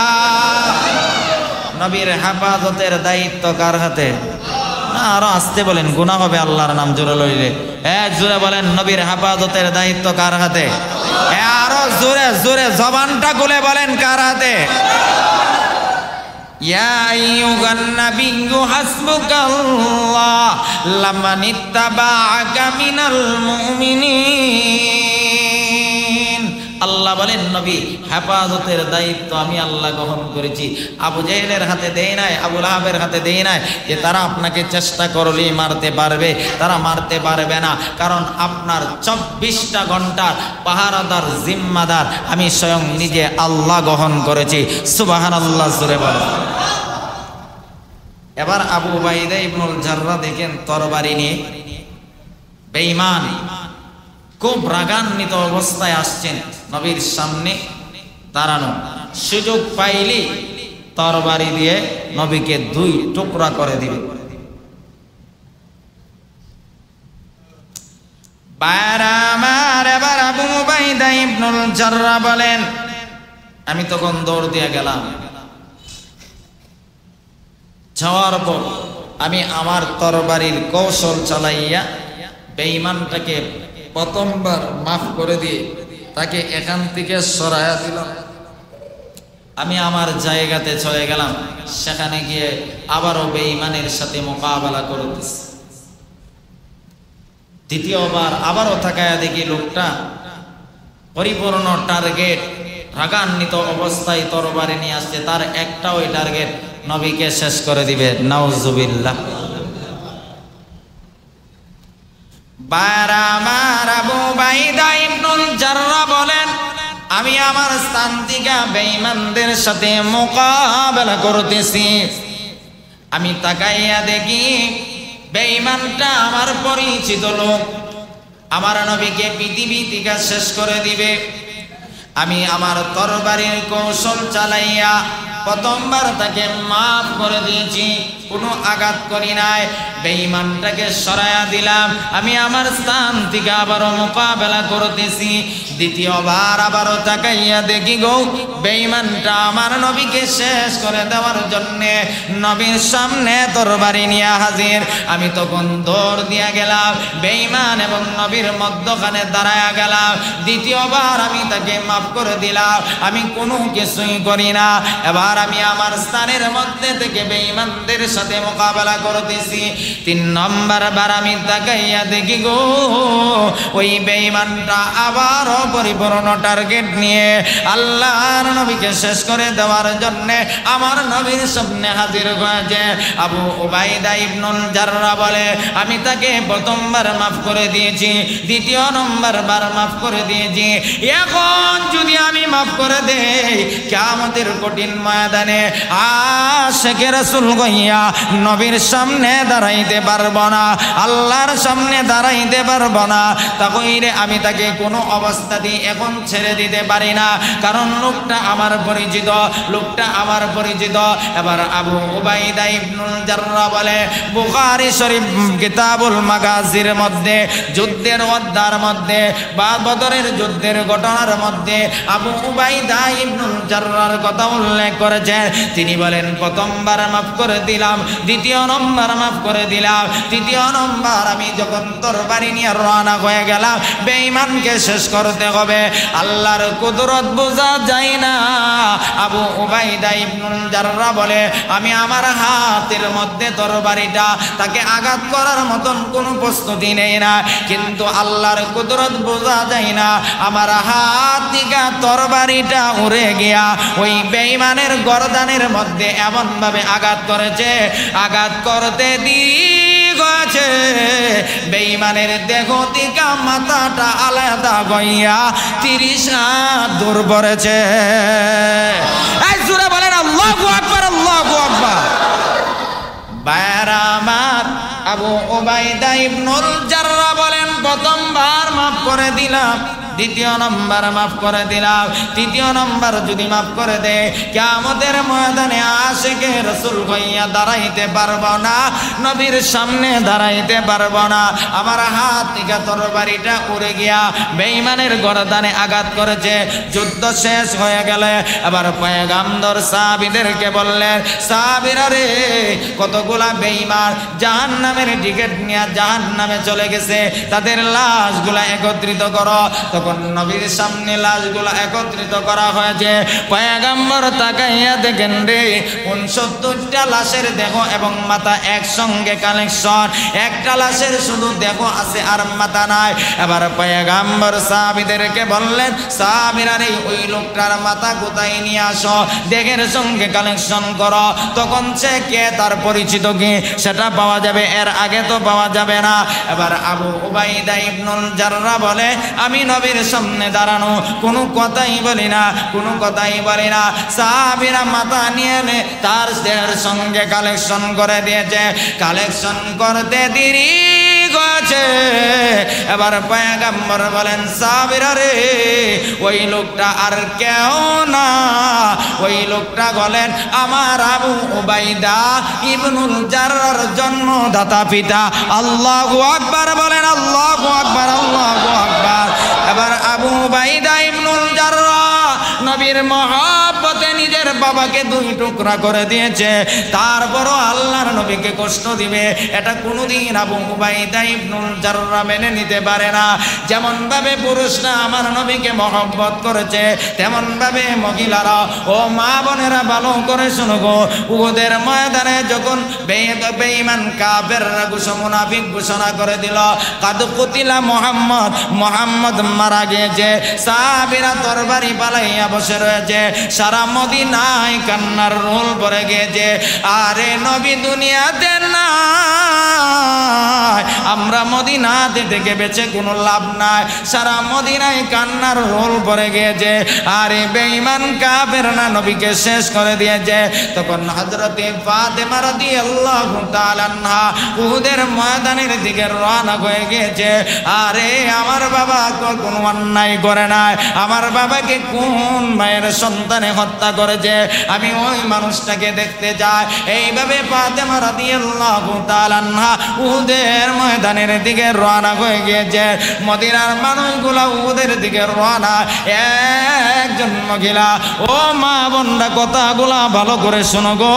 নবীর হেফাজতের দায়িত্ব কার হাতে? না, আরো আসতে বলেন, গুনাহ হবে আল্লাহর নাম জোরে লইলে। জোরে বলেন, নবীর হেফাজতের দায়িত্ব কার হাতে? আরো জোরে জোরে জবানটা খুলে বলেন, কার হাতে? ইয়া আইয়ুহান নাবিয়্যু হাসবুকাল্লাহ লামানিত্তাবাআকা মিনাল মুমিনিন। আল্লাহ বলেন, নবী হেফাজতের দায়িত্ব আমি আল্লাহ গ্রহণ করেছি। আবু জেহেলের হাতে দেই নাই, আবু লাহাবের হাতে দেই নাই যে তারা আপনাকে চেষ্টা করলেই মারতে পারবে। তারা মারতে পারবে না, কারণ আপনার 24টা ঘন্টার পাহারাদার জিম্মাদার আমি স্বয়ং নিজে আল্লাহ গ্রহণ করেছি। সুবহানাল্লাহ জোরে বলেন। এবার আবু উবাইদা ইবনুল জাররাহ দেখেন তরবারি নিয়ে বেঈমান খুব রাগান্বিত অবস্থায় আসছেন, নবীর সামনে দাঁড়ানো। সুযোগ পাইলে তরবারি দিয়ে নবীকে 2 টুকরা করে দিবে। এবার আবু উবাইদা ইবনুল জাররাহ বলেন, আমি তখন দৌড় দিয়ে গেলাম। যাওয়ার পর আমি আমার তরবারির কৌশল চালাইয়া বেঈমানটাকে প্রথমবার মাফ করে দিয়ে তাকে এখান থেকে সরাইয়া দিলাম। আমি আমার জায়গাতে চলে গেলাম। সেখানে গিয়ে আবারও বেঈমানের সাথে মোকাবেলা করতেছি। দ্বিতীয়বার আবারও তাকায়া দেখি লোকটা পরিপূর্ণ টার্গেট, রাগান্বিত অবস্থায় তরবারি নিয়ে আসছে। তার একটা ওই টার্গেট, নবীকে শেষ করে দিবে। নাউজুবিল্লাহ। আবু উবাইদা ইবনুল জাররাহ বলেন, আমি আমার স্থান থেকে বেঈমানদের সাথে মোকাবেলা করতেছি। আমি তাকাইয়া দেখি বেঈমানটা আমার পরিচিত লোক, আমার নবীকে পৃথিবী থেকে শেষ করে দিবে। আমি আমার তরবারির কৌশল চালাইয়া প্রথমবার তাকে মাফ করে দিয়েছি, কোনো আঘাত করি নাই। বেঈমানটাকে সরাইয়া দিলাম, আমি আমার স্থান থেকে আবারও মোকাবেলা করতেছি। দ্বিতীয়বার আবারও তাকাইয়া দেখি গো বেঈমানটা আমার নবীকে শেষ করে দেওয়ার জন্যে নবীর সামনে তরবারি নিয়ে হাজির। আমি তখন দৌড় দিয়া গেলাম, বেঈমান এবং নবীর মধ্যখানে দাঁড়ায়া গেলাম। দ্বিতীয়বার আমি তাকে মাফ করে দিলাম, আমি কোনো কিছুই করি না। এবার আমি আমার স্থানের মধ্যে থেকে বেঈমানদের সাথে মোকাবেলা করতেছি। 3 নম্বর বার আমি তাকাইয়া দেখি গো ওই বেঈমানটা আবারও পরিপূর্ণ টার্গেট নিয়ে আল্লাহর নবীকে শেষ করে দেওয়ার জন্য আমার নবীর সামনে হাজির হয়েছে। আবু উবাইদা ইবনুল জাররাহ বলে, আমি তাকে প্রথমবার মাফ করে দিয়েছি, দ্বিতীয় নম্বর বার মাফ করে দিয়েছি। এখন যদি আমি মাফ করে দেই, কিয়ামতের কঠিন ময়দানে আশিকে রাসূল গইয়া নবীর সামনে দাঁড়াইতে পারবো না, আল্লাহর সামনে দাঁড়াইতে পারবো না। তাহলে আমি তাকে কোনো অবস্থাতেই এখন ছেড়ে দিতে পারি না, কারণ লোকটা আমার পরিচিত, লোকটা আমার পরিচিত। এবার আবু উবাইদা ইবনুল জাররাহ বলে, বুখারী শরীফ কিতাবুল মাগাজির মধ্যে যুদ্ধের অধ্যায়ের মধ্যে বা বদরের যুদ্ধের ঘটনার মধ্যে আবু উবাইদা ইবনুল জাররাহর কথা উল্লেখ করেছেন। তিনি বলেন, প্রথমবার মাফ করে দিলাম, দ্বিতীয় নম্বর মাফ করে দিলাম, তৃতীয় নম্বর আমি যখন তরবারি নিয়ে রওনা হয়ে গেলাম, বেঈমানকে শেষ করতে হবে। আল্লাহর কুদরত বোঝা যায় না। আবু উবাইদা ইবনুল জাররাহ বলে, আমি আমার হাতের মধ্যে তরবারিটা তাকে আঘাত করার মতন কোনো প্রস্তুতি নেই না, কিন্তু আল্লাহর কুদরত বোঝা যায় না। আমার হাত থেকে তরবারিটা উড়ে গিয়া ওই বেঈমানের গর্দানের মধ্যে এমন ভাবে আঘাত করেছে, আঘাত করতে গেছে বেঈমানের দেহ থেকে মাথাটা আলাদা গইয়া 30 হাত দূর পড়েছে। এই সূরা বলেন আল্লাহু আকবার, আল্লাহু আকবার। বায়রামাত আবু উবাইদা ইবনুল জাররাহ বলেন, প্রথমবার মাফ করে দিলাম, দ্বিতীয় নম্বর মাফ করে দিলাম, তৃতীয় নম্বর যদি মাফ করে দে, কিয়ামতের ময়দানে আশিকে রাসূল হইয়া দাঁড়াইতে পারবো না, নবীর সামনে দাঁড়াইতে পারবো না। আমার হাত থেকে তরবারিটা উড়ে গিয়া বেঈমানের গর্দানে আঘাত করেছে। যুদ্ধ শেষ হয়ে গেলে এবার পয়গম্বর সাহাবীদেরকে বললেন, সাহাবীরা রে, কতগুলা বেঈমান জাহান্নামের টিকিট নিয়ে জাহান্নামে চলে গেছে, তাদের লাশগুলা একত্রিত করো। তখন নবীর সামনে লাশগুলা একত্রিত করা হয়েছে। পয়গম্বর তাকাইয়া দেখেন রে, 69টা লাশের দেহ এবং মাথা একসঙ্গে কালেকশন, একটা লাশের শুধু দেহ আছে আর মাথা নাই। এবার পয়গম্বর সাহাবীদেরকে বললেন, সাহাবীরা রে, ওই লোকটার মাথা কোথায় নিয়ে আসো, দেহের সঙ্গে কালেকশন করো। তখন সে কে, তার পরিচিত কি, সেটা পাওয়া যাবে, এর আগে তো পাওয়া যাবে না। এবার আবু উবাইদা ইবনুল জাররাহ বলে, আমি নবীর সামনে দাঁড়ানো, কোনো কথাই বলি না, কোনো কথাই বলি না। সাহাবীরা মাথা নিয়ে তার দেহের সঙ্গে কালেকশন করে দিয়েছে। কালেকশন করতে দেরি গেছে। এবার পয়গম্বর বলেন, সাহাবীরা রে, ওই লোকটা আর কেউ না, ওই লোকটা বলেন আমার আবু উবাইদা ইবনুল জাররাহর জন্মদাতা পিতা। আল্লাহু আকবার বলেন, আল্লাহু আকবার, আল্লাহু আকবার। এবার আবু উবাইদা ইবনুল জাররাহ নবীর মহব্বতে নিজের বাবাকে 2 টুকরা করে দিয়েছে, তারপরও আল্লাহর নবীকে কষ্ট দিবে, এটা কোনোদিন আবু উবাইদা ইবনুল জাররাহ মেনে নিতে পারে না। যেমন ভাবে পুরুষরা আমার নবীকে মহব্বত করেছে, তেমন ভাবে মহিলারা ও মা বোনেরা ভালো করে শুনো গো, উহুদের ময়দানে যখন বেঈমান কাফেররা মুনাফিক ঘোষণা করে দিল, কাদ কুতিলা মুহাম্মদ, মুহাম্মদ মারা গিয়েছে, সাহাবীরা তরবারি পালাইয়া বসে রয়েছে। সারা মদিনা মদিনায় কান্নার রোল পড়ে গিয়েছে। আরে নবী দুনিয়াতে না, আমরা মদিনাতে থেকে বেঁচে কোনো লাভ নাই, সারা মদিনায় কান্নার রোল পড়ে গিয়েছে। আরে বেঈমান কাফেররা নবীকে শেষ করে দিয়েছে। তখন হযরতে ফাতেমা রাদিয়াল্লাহু তাআলা আনহা উহুদের ময়দানের দিকে রওনা হয়ে গিয়েছে। আরে আমার বাবা কোনো অন্যায় করে নাই, আমার বাবাকে কোন মায়ের সন্তানে হত্যা করেছে, আমি ওই মানুষটাকে দেখতে যাই। এইভাবে ফাতেমা রাদিয়াল্লাহু তাআলা আনহা উহুদের ময়দানের দিকে রওনা হয়ে গিয়েছে। মদিনার মানুষগুলা উহুদের দিকে রওনা। একজন মহিলা, ও মা বোনরা কথাগুলা ভালো করে শোনো গো।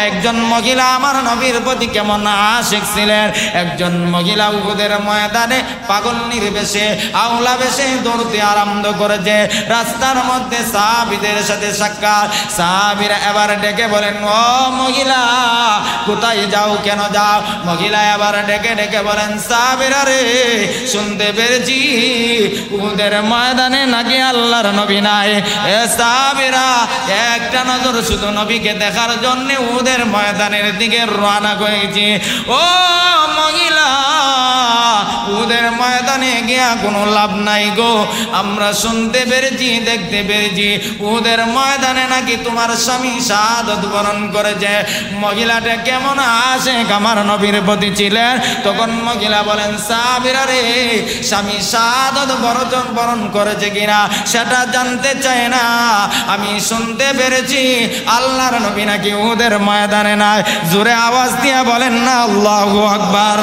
একজন মহিলা আমার নবীর প্রতি কেমন আশিক ছিলেন। একজন মহিলা উহুদের ময়দানে পাগল নির্বেশে আওলা বেশে দৌড়তে আরম্ভ করেছে। রাস্তার মধ্যে সাহাবীদের সাথে সাক্ষাৎ। সাহাবীরা এবার ডেকে বলেন, ও মহিলা কোথায় যাও, কেন যাও? মহিলা এবার ডেকে ডেকে বলেন, সাহাবীরা রে শুনতে পেরেছি উহুদের ময়দানে নাকি আল্লাহর নবী নাই। এ সাহাবীরা একটা নজর শুধু নবীকে দেখার জন্য উহুদের ময়দানের দিকে রওনা হয়েছে। ও মহিলা উহুদের ময়দানে গিয়া কোনো লাভ নাই গো, আমরা শুনতে পেরেছি, দেখতে পেরেছি উহুদের ময়দানে নাকি তোমার স্বামী শাহাদাত বরণ করেছে। মহিলাটা কেমন আশিক আমার নবীর প্রতি ছিলেন। তখন মহিলা বলেন, সাহাবীরা রে স্বামী শাহাদাত বরণ করেছে কিনা সেটা জানতে চাই না, আমি শুনতে পেরেছি আল্লাহর নবী নাকি উহুদের ময়দানে নাই। জোরে আওয়াজ দিয়া বলেন না আল্লাহু আকবার।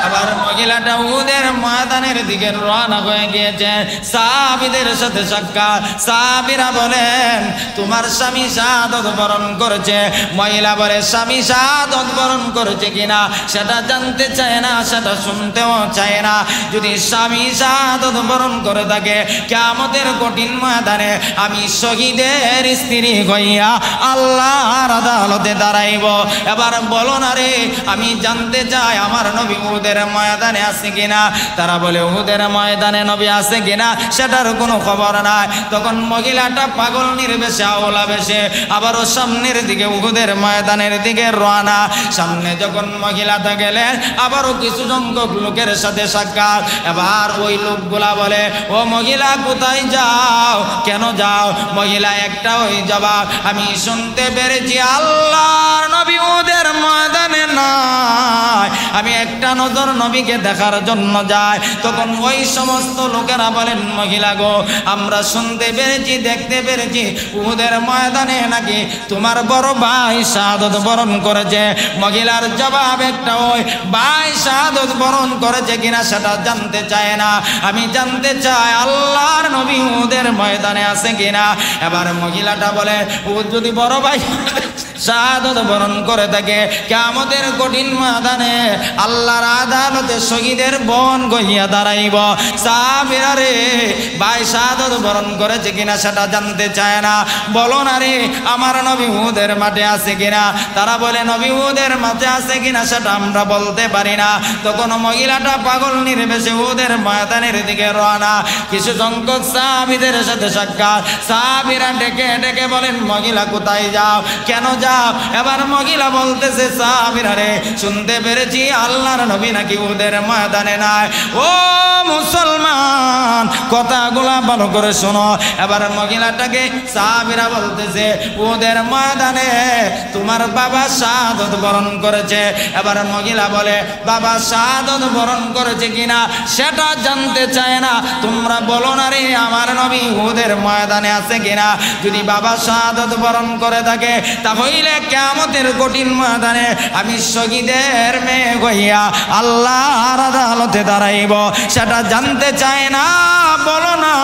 আবার মহিলাটা উহুদের ময়দানের দিকে রওনা হয়ে গিয়েছে। সাহাবীদের সাথে সাক্ষাৎ। সাহাবীরা বলেন, তোমার স্বামী শাহাদাত বরণ করেছে। মহিলা বলে, স্বামী শাহাদাত বরণ করেছে কিনা সেটা জানতে চায় না, সেটা শুনতেও চায় না। যদি স্বামী শাহাদাত বরণ করে থাকে কিয়ামতের কঠিন ময়দানে আমি শহীদের স্ত্রী হইয়া আল্লাহর আদালতে দাঁড়াইব। এবার বলো না রে, আমি জানতে চাই আমার নবী উহুদের ময়দানে আছে কিনা। তারা বলে, উহুদের ময়দানে নবী আছে কিনা সেটার কোনো খবর নাই। তখন মহিলাটা পাগল নির্বেশে আওলা বেশে আবারও সামনের দিকে উহুদের ময়দানের দিকে রওনা। সামনে যখন মহিলাটা গেলেন আবারও কিছু সংখ্যক লোকের সাথে সাক্ষাৎ। এবার ওই লোকগুলা বলে, ও মহিলা কোথায় যাও, কেন যাও? মহিলা একটা ওই জবাব, আমি শুনতে পেরেছি আল্লাহর নবী উহুদের ময়দানে নাই, আমি একটা নজর নবীকে দেখার জন্য যায়। তখন ওই সমস্ত লোকেরা বলেন, মহিলা গো আমরা শুনতে পেরেছি, দেখতে পেরেছি উহুদের ময়দানে নাকি তোমার বড় ভাই শাহাদাত বরণ করেছে। মহিলার জবাব একটা, ওই ভাই শাহাদাত বরণ করেছে কিনা সেটা জানতে চায় না, আমি জানতে চাই আল্লাহর নবী উহুদের ময়দানে আছে কিনা। এবার মহিলাটা বলে, ও যদি বড় ভাই শাহাদাত বরণ করে থাকে কিয়ামতের কঠিন ময়দানে আল্লাহর আদালতে শহীদের বন গইয়া দাঁড়াইব। সাহাবীরা রে ভাই শাহাদাত বরণ করেছে কিনা সেটা জানতে চায় না, বলো না রে আমার নবী উহুদের মাঠে আছে কিনা। তারা বলে, নবী উহুদের মাঠে আছে কিনা সেটা আমরা বলতে পারি না। তখন মহিলাটা পাগল নির্বেশে উহুদের ময়দানের দিকে রওনা। কিছু সংখ্যক সাহাবীদের সাথে সাক্ষাৎ। সাহাবীরা ডেকে ডেকে বলেন, মহিলা কোথায় যাও, কেন যাও? এবার মহিলা বলতেছে, সাহাবীরা রে শুনতে পেরেছি আল্লাহর নবী নাকি উহুদের ময়দানে নাই। ও মুসলমান কথাগুলা ভালো করে শোনো। এবার মহিলাটাকে সাহাবীরা বলতেছে, উহুদের ময়দানে তোমার বাবা শাহাদাত বরণ করেছে। এবার মহিলা বলে, বাবা শাহাদাত বরণ করেছে কিনা সেটা জানতে চায় না, তোমরা বলো না রে আমার নবী উহুদের ময়দানে আছে কিনা। যদি বাবা শাহাদাত বরণ করে থাকে তাহলে কিয়ামতের কঠিন ময়দানে আমি শহীদের মেয়ে হইয়া আল্লাহর আদালতে দাঁড়াইব, সেটা জানতে চায় না, বলো না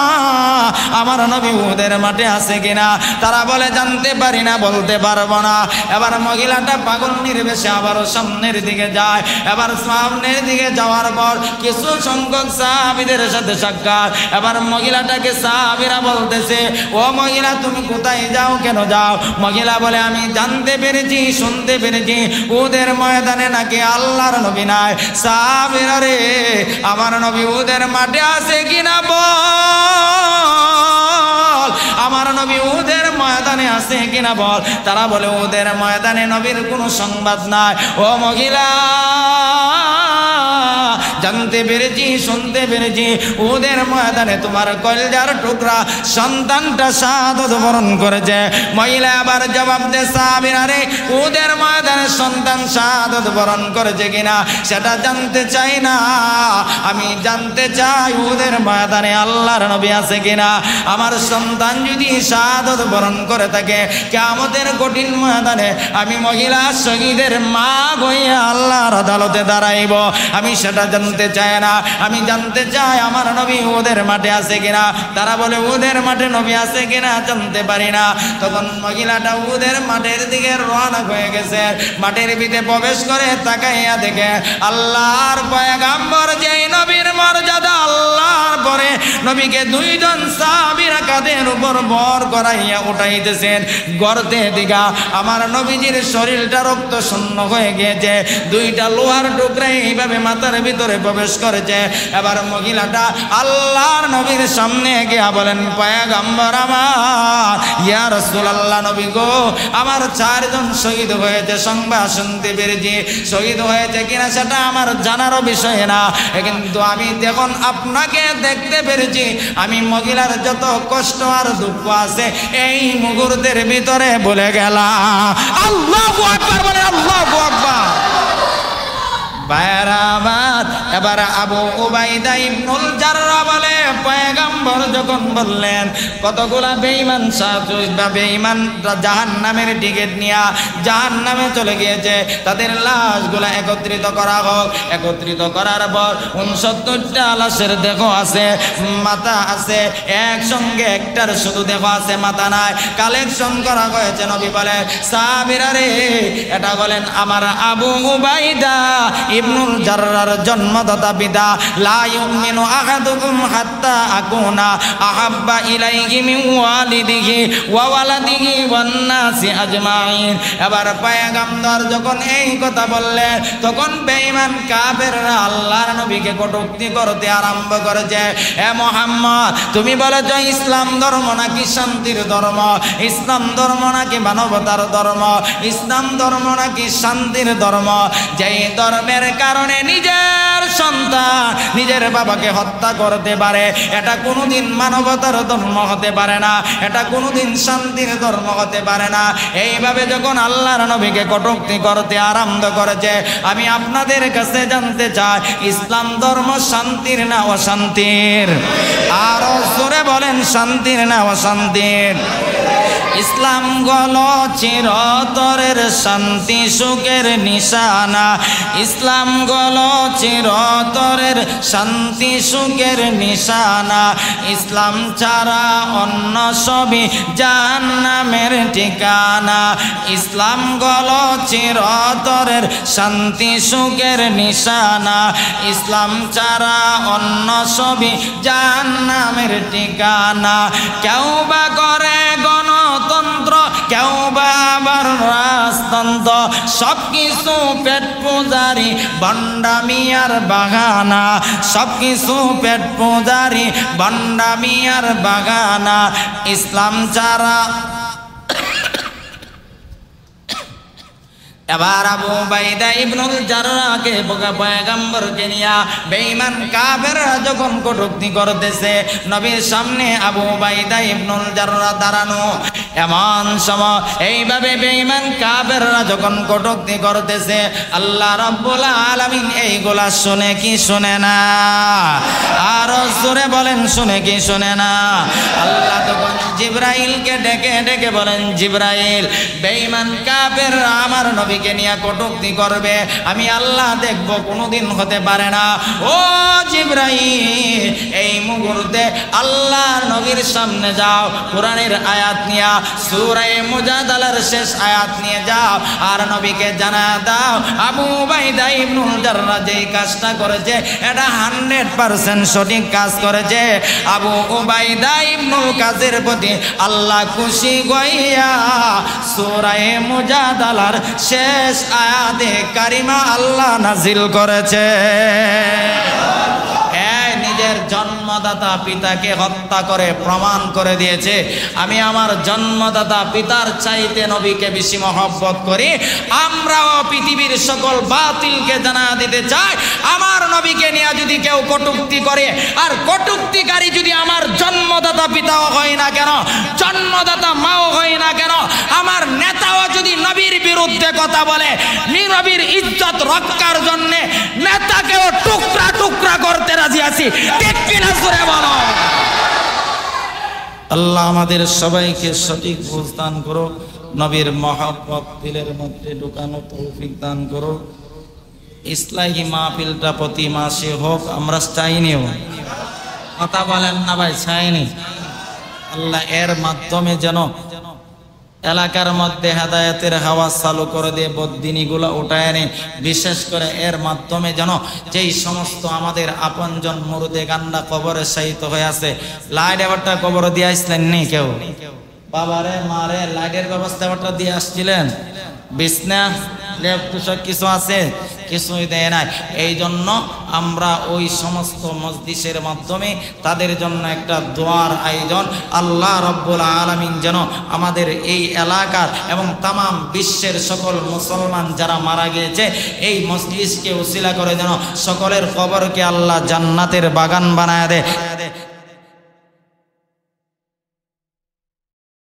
আমার নবী উহুদের মাঠে আছে কিনা। তারা বলে, জানতে পারি না, বলতে পারবো না। এবার মহিলাটা পাগল নির্বেশে আবারও সামনের দিকে যায়। এবার সামনের দিকে যাওয়ার পর কিছু সংখ্যক সাহাবীদের সাথে সাক্ষাৎ। এবার মহিলাটাকে সাহাবীরা বলতেছে, ও মহিলা তুমি কোথায় যাও, কেন যাও? মহিলা বলে, আমি জানতে পেরেছি, শুনতে পেরেছি উহুদের ময়দানে নাকি আল্লাহর নবী নাই। সাহাবীরা রে আমার নবী উহুদের মাঠে আছে কিনা বল, আমার নবী উহুদের ময়দানে আছে কিনা বল। তারা বলে ওদের ময়দানে নবীর কোনো সংবাদ নাই। ও মহিলা, জানতে পেরেছি, শুনতে পেরেছি ওদের ময়দানে তোমার কলজার টুকরা সন্তানটা শাহাদাত বরণ করেছে। মহিলা আবার জবাব দেয়, সাহাবীরা রে, ওদের ময়দানে সন্তান শাহাদাত বরণ করেছে কিনা সেটা জানতে চাই না, আমি জানতে চাই ওদের ময়দানে আল্লাহর নবী আছে কিনা। আমার সন্তান যদি শাহাদাত বরণ করে থাকে, কিয়ামতের কঠিন ময়দানে আমি মহিলা শহীদের মা হইয়া আল্লাহর আদালতে দাঁড়াইব, আমি সেটা জানতে চাই না। আমি জানতে চাই আমার নবী ওদের মাঠে আছে কিনা। তারা বলে ওদের মাঠে নবী আছে কিনা জানতে পারি না। তখন মহিলাটা ওদের মাঠের দিকে রওনা হয়ে গেছে। মাঠের ভিতরে প্রবেশ করে তাকাইয়া দেখে আল্লাহর পয়গম্বর, যেই নবীর মর্যাদা আল্লাহর পরে নবীকে দুইজন সাহাবীরা কাঁধের উপর ভর করাইয়া উঠাইতেছেন। গর্তে দিঘা আমার নবীজির শরীরটা রক্ত শূন্য হয়ে গিয়েছে, দুইটা লোহার টুকরা এইভাবে মাথার ভিতরে প্রবেশ করেছে। এবার মহিলাটা আল্লাহর নবীর সামনে গিয়া বলেন, পয়গম্বর আমার, ইয়া রাসূলুল্লাহ, নবী গো, আমার 4 জন শহীদ হয়েছে, সংবাদ শুনতে পেরেছি। শহীদ হয়েছে কিনা সেটা আমার জানারও বিষয় না, কিন্তু আমি যখন আপনাকে দেখতে পেরেছি, আমি মহিলার যত কষ্ট আর দুঃখ আছে এই মুহূর্তের ভিতরে বলে গেলাম। আল্লাহু আকবার বলে, আল্লাহু আকবার। বায়রাবাদ। এবার আবু উবাইদা ইবনুল জাররাহ বলে, পয়গম্বর যখন বললেন কতগুলা বেঈমান বা বেঈমান জাহান্নামের টিকিট নিয়ে জাহান্নামে চলে গিয়েছে, তাদের লাশগুলা একত্রিত করা হোক। একত্রিত করার পর 69টা লাশের দেহ আছে, মাথা আছে, একসঙ্গে একটার শুধু দেহ আছে, মাথা নাই, কালেকশন করা হয়েছে। নবী বলেন, সাহাবীরা রে, এটা বলেন আমার আবু উবাইদা ইবনুল জাররার জন্মদাতা পিতা। লা ইউমিনু আহাদুকুম হাত্তা আকুনা আহাব্বা ইলাইহি মিন ওয়ালিদিহি ওয়া ওয়ালাদিহি ওয়ান নাসি আজমাইন। এবার পয়গম্বর যখন এই কথা বললেন, তখন বেঈমান কাফেররা আল্লাহর নবীকে কটূক্তি করতে আরম্ভ করেছে। এ মুহাম্মদ, তুমি বলেছ ইসলাম ধর্ম নাকি শান্তির ধর্ম? ইসলাম ধর্ম নাকি মানবতার ধর্ম? ইসলাম ধর্ম নাকি শান্তির ধর্ম? যেই ধর্মের কারণে নিজের সন্তান নিজের বাবাকে হত্যা করতে পারে, এটা কোনোদিন মানবতার ধর্ম হতে পারে না, এটা কোনোদিন শান্তির ধর্ম হতে পারে না। এইভাবে যখন আল্লাহর নবীকে কটূক্তি করতে আরম্ভ করেছে, আমি আপনাদের কাছে জানতে চাই, ইসলাম ধর্ম শান্তির না অশান্তির? আরো জোরে বলেন, শান্তির না অশান্তির? ইসলাম হলো চিরতরের শান্তি সুখের নিশানা। ইসলাম হলো চিরতরের শান্তি সুখের নিশানা। ইসলাম ছাড়া অন্য সবই জাহান্নামের ঠিকানা। ইসলাম হলো চিরতরের শান্তি সুখের নিশানা। ইসলাম ছাড়া অন্য সবই জাহান্নামের ঠিকানা। কেউ বা করে গণতন্ত্র, কেউ বা আবার রাজতন্ত্র, সব কিছু পেট পূজারি ভণ্ডামিয়ার বাগানা। সব কিছু পেট পূজারি ভণ্ডামিয়ার বাগানা। ইসলাম ছাড়া এবার আবু উবাইদা ইবনুল জাররাহকে পয়গম্বরকে নিয়া বেঈমান কাফেররা যখন কটূক্তি করতেছে, নবীর সামনে আবু উবাইদা ইবনুল জাররাহ দাঁড়ানো। এমন সময় এইভাবে বেঈমান কাফেররা যখন কটূক্তি করতেছে, আল্লাহ রাব্বুল আলামিন এইগুলা শুনে কি শুনে না? আরো জোরে বলেন, শুনে কি শুনে না? আল্লাহ তখন জিবরাইলকে ডেকে ডেকে বলেন, জিবরাইল, বেঈমান কাফেররা আমার নবীকে নিয়ে কটূক্তি করবে, আমি আল্লাহ দেখব, কোনোদিন হতে পারে না। ও জিবরাইল, এই মুহূর্তে আল্লাহ নবীর সামনে যাও, কোরআনের আয়াত নিয়ে সূরা মুজাদালার শেষ আয়াত নিয়ে যাও, আর নবীকে জানা দাও আবু উবাইদা ইবনুল জাররাহ যেই কাজটা করেছে এটা 100% সঠিক কাজ করেছে। আবু উবাইদা ইবনুল কাজের প্রতি আল্লাহ খুশি হইয়া সূরা মুজাদালার শেষ আয়াতে কারিমা আল্লাহ নাজিল করেছে। নিজের জন্ম জন্মদাতা পিতাকে হত্যা করে প্রমাণ করে দিয়েছে আমি আমার জন্মদাতা পিতার চাইতে নবীকে বেশি মহব্বত করি। আমরাও পৃথিবীর সকল বাতিলকে জানা দিতে চাই, আমার নবীকে নিয়ে যদি কেউ কটূক্তি করে, আর কটূক্তিকারী যদি আমার জন্মদাতা পিতাও হয় না কেন, জন্মদাতা মাও হয় না কেন, আমার নেতাও যদি নবীর বিরুদ্ধে কথা বলে, নবীর ইজ্জত রক্ষার জন্য নেতাকেও টুকরা টুকরা করতে রাজি আছি। ঠিক কিনা জোরে বলো। আল্লাহ আমাদের সবাইকে সঠিক বুঝ দান করো, নবীর মহব্বত দিলের মধ্যে ঢুকানো তৌফিক দান করো। ইসলাহি মাহফিলটা প্রতি মাসে হোক, আমরা চাইনিও। কথা বলেন না ভাই, চাইনি। আল্লাহ এর মাধ্যমে যেন এলাকার মধ্যে হেদায়েতের হাওয়া চালু করে দিয়ে বদ্দিনীগুলো উঠায় এনে, বিশেষ করে এর মাধ্যমে যেন যেই সমস্ত আমাদের আপনজন মুর্দে গান্ডা কবরে শায়িত হয়ে আছে, লাইট এবারটা কবর দিয়ে আসলেন নি কেউ? বাবারে মারে লাইটের ব্যবস্থা এবারটা দিয়ে আসছিলেন? বিছনা লেপটুসব কিছু আছে? কিছুই দেয় নাই। এই জন্য আমরা ওই সমস্ত মজলিসের মাধ্যমে তাদের জন্য একটা দোয়ার আয়োজন, আল্লাহ রব্বুল আলামিন যেন আমাদের এই এলাকার এবং তামাম বিশ্বের সকল মুসলমান যারা মারা গিয়েছে এই মজলিসকে উসিলা করে যেন সকলের কবরকে আল্লাহ জান্নাতের বাগান বানায় দেয়।